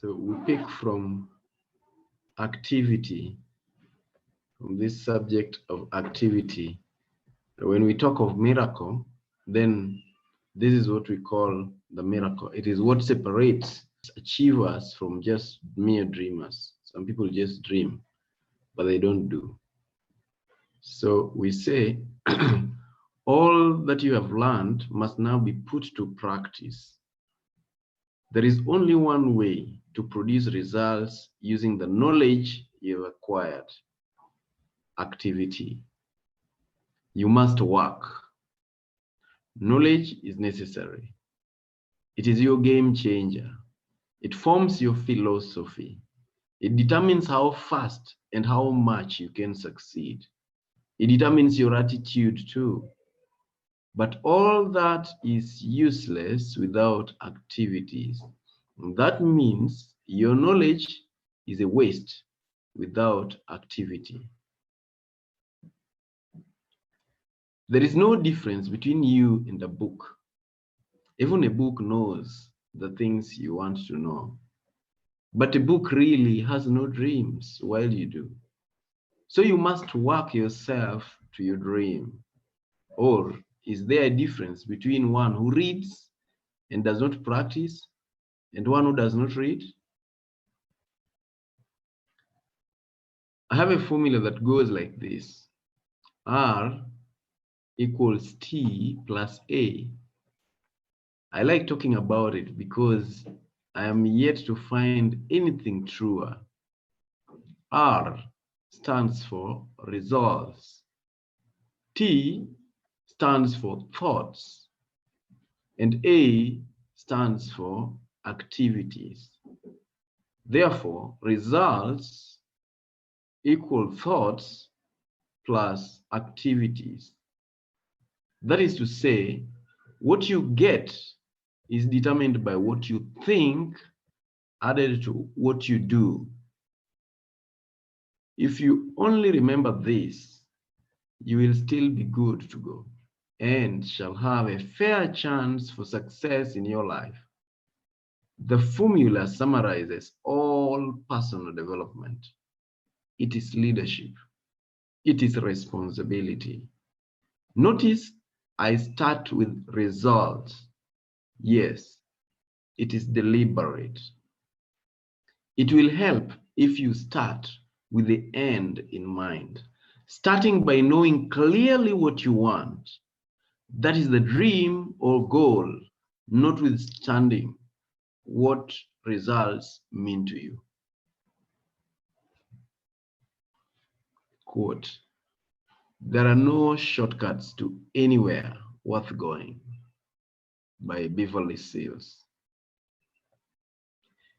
So we pick from activity, from this subject of activity. When we talk of miracle, then this is what we call the miracle. It is what separates achievers from just mere dreamers. Some people just dream, but they don't do. So we say, all that you have learned must now be put to practice. There is only one way to produce results using the knowledge you have acquired. Activity. You must work. Knowledge is necessary. It is your game changer. It forms your philosophy. It determines how fast and how much you can succeed. It determines your attitude too. But all that is useless without activities. That means your knowledge is a waste without activity. There is no difference between you and a book. Even a book knows the things you want to know. But a book really has no dreams while you do. So you must work yourself to your dream. Or is there a difference between one who reads and does not practice and one who does not read? I have a formula that goes like this. R equals T plus A. I like talking about it because I am yet to find anything truer. R stands for results. T stands for thoughts. And A stands for activities. Therefore, results equal thoughts plus activities. That is to say, what you get is determined by what you think added to what you do. If you only remember this, you will still be good to go and shall have a fair chance for success in your life. The formula summarizes all personal development. It is leadership. It is responsibility. Notice I start with results. Yes, it is deliberate. It will help if you start with the end in mind, starting by knowing clearly what you want. That is the dream or goal, notwithstanding what results mean to you. Quote, there are no shortcuts to anywhere worth going, by Beverly Seals.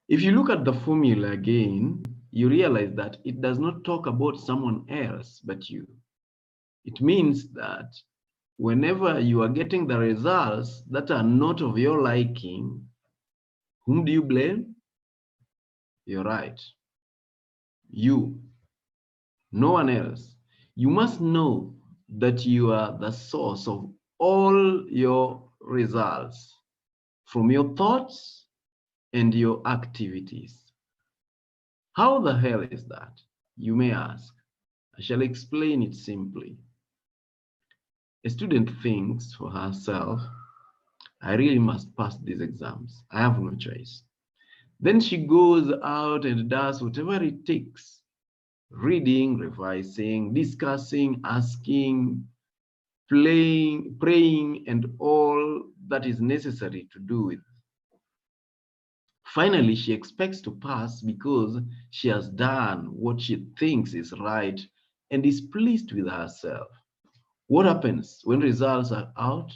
If you look at the formula again, you realize that it does not talk about someone else but you. It means that whenever you are getting the results that are not of your liking, whom do you blame? You're right. You. No one else. You must know that you are the source of all your results from your thoughts and your activities. How the hell is that? You may ask. I shall explain it simply. A student thinks for herself, I really must pass these exams. I have no choice. Then she goes out and does whatever it takes. Reading, revising, discussing, asking, playing, praying, and all that is necessary to do it. Finally, she expects to pass because she has done what she thinks is right and is pleased with herself. What happens when results are out?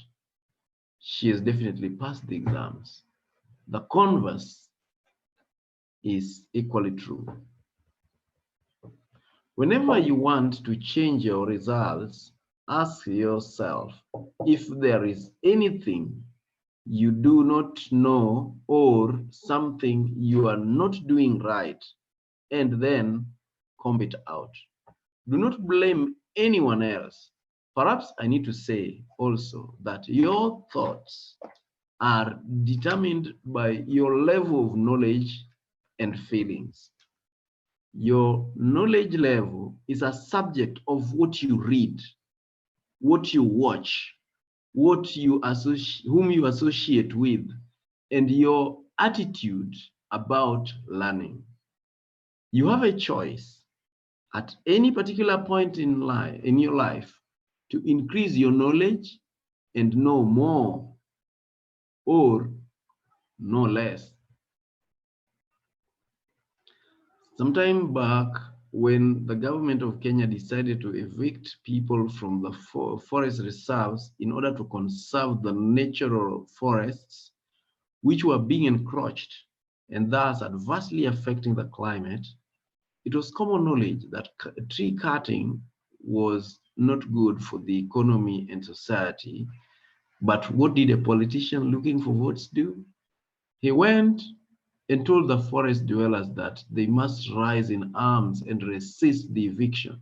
She has definitely passed the exams. The converse is equally true. Whenever you want to change your results, ask yourself if there is anything you do not know or something you are not doing right, and then comb it out. Do not blame anyone else. Perhaps I need to say also that your thoughts are determined by your level of knowledge and feelings. Your knowledge level is a subject of what you read, what you watch, whom you associate with, and your attitude about learning. You have a choice at any particular point in your life to increase your knowledge and know more or know less. Sometime back, when the government of Kenya decided to evict people from the forest reserves in order to conserve the natural forests, which were being encroached and thus adversely affecting the climate, it was common knowledge that tree cutting was not good for the economy and society. But what did a politician looking for votes do? He went and told the forest dwellers that they must rise in arms and resist the eviction.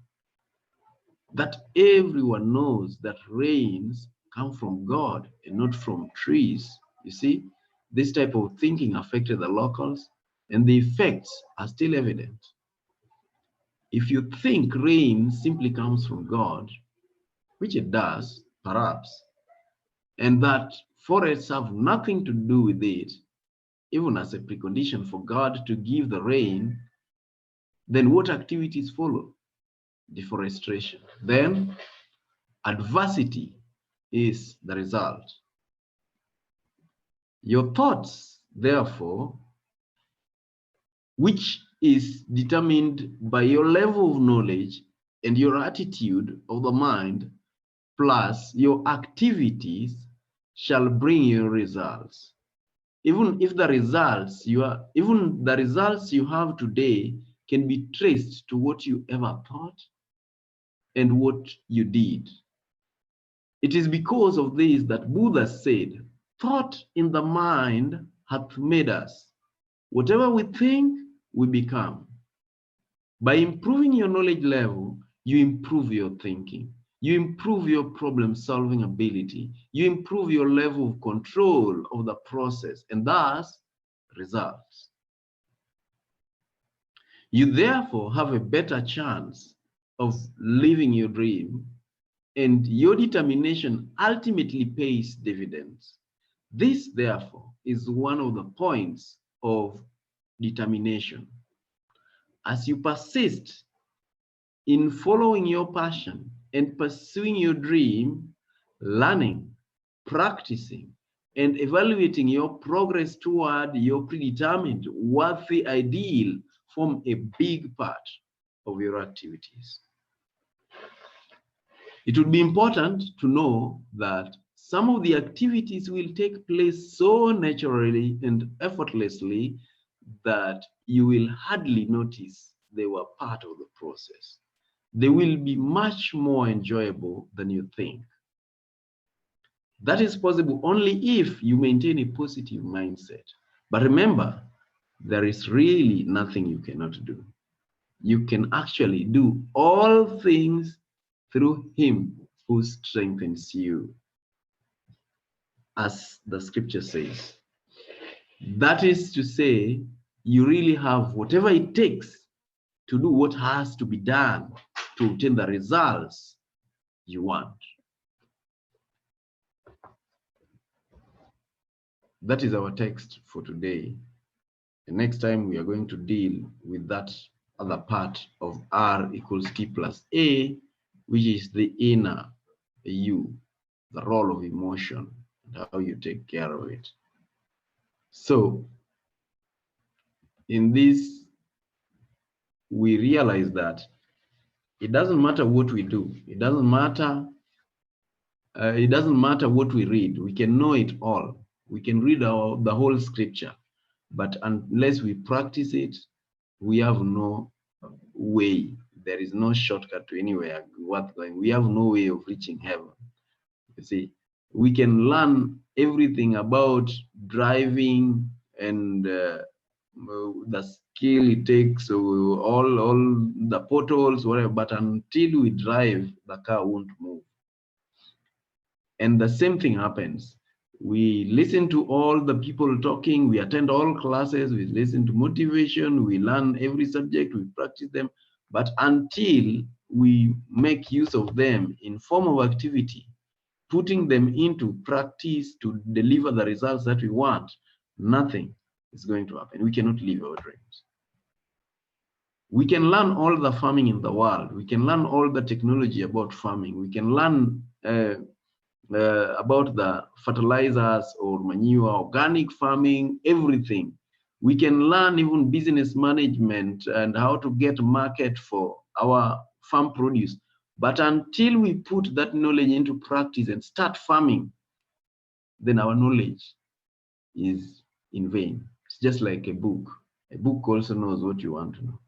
That everyone knows that rains come from God and not from trees. You see, this type of thinking affected the locals, and the effects are still evident. If you think rain simply comes from God, which it does, perhaps, and that forests have nothing to do with it, even as a precondition for God to give the rain, then what activities follow? Deforestation. Then adversity is the result. Your thoughts, therefore, which is determined by your level of knowledge and your attitude of the mind, plus your activities, shall bring you results. Even the results you have today can be traced to what you ever thought and what you did. It is because of this that Buddha said, "Thought in the mind hath made us. Whatever we think, we become." By improving your knowledge level, you improve your thinking. You improve your problem-solving ability. You improve your level of control of the process, and thus results. You therefore have a better chance of living your dream, and your determination ultimately pays dividends. This, therefore, is one of the points of determination. As you persist in following your passion and pursuing your dream, learning, practicing, and evaluating your progress toward your predetermined worthy ideal form a big part of your activities. It would be important to know that some of the activities will take place so naturally and effortlessly that you will hardly notice they were part of the process. They will be much more enjoyable than you think. That is possible only if you maintain a positive mindset. But remember, there is really nothing you cannot do. You can actually do all things through Him who strengthens you, as the scripture says. That is to say, you really have whatever it takes to do what has to be done to obtain the results you want. That is our text for today. And next time we are going to deal with that other part of R equals T plus A, which is the inner you, the role of emotion, and how you take care of it. So in this, we realize that it doesn't matter what we do. It doesn't matter what we read. We can know it all. We can read the whole scripture, but unless we practice it, we have no way. There is no shortcut to anywhere worth going. We have no way of reaching heaven. You see, we can learn everything about driving and the skill it takes, all the potholes, whatever, but until we drive, the car won't move. And the same thing happens We listen to all the people talking, we attend all classes, we listen to motivation, we learn every subject, we practice them. But until we make use of them in form of activity, putting them into practice to deliver the results that we want, nothing is going to happen. We cannot live our dreams. We can learn all the farming in the world. We can learn all the technology about farming. We can learn about the fertilizers or manure, organic farming, everything. We can learn even business management and how to get market for our farm produce. But until we put that knowledge into practice and start farming, then our knowledge is in vain. It's just like a book. A book also knows what you want to know.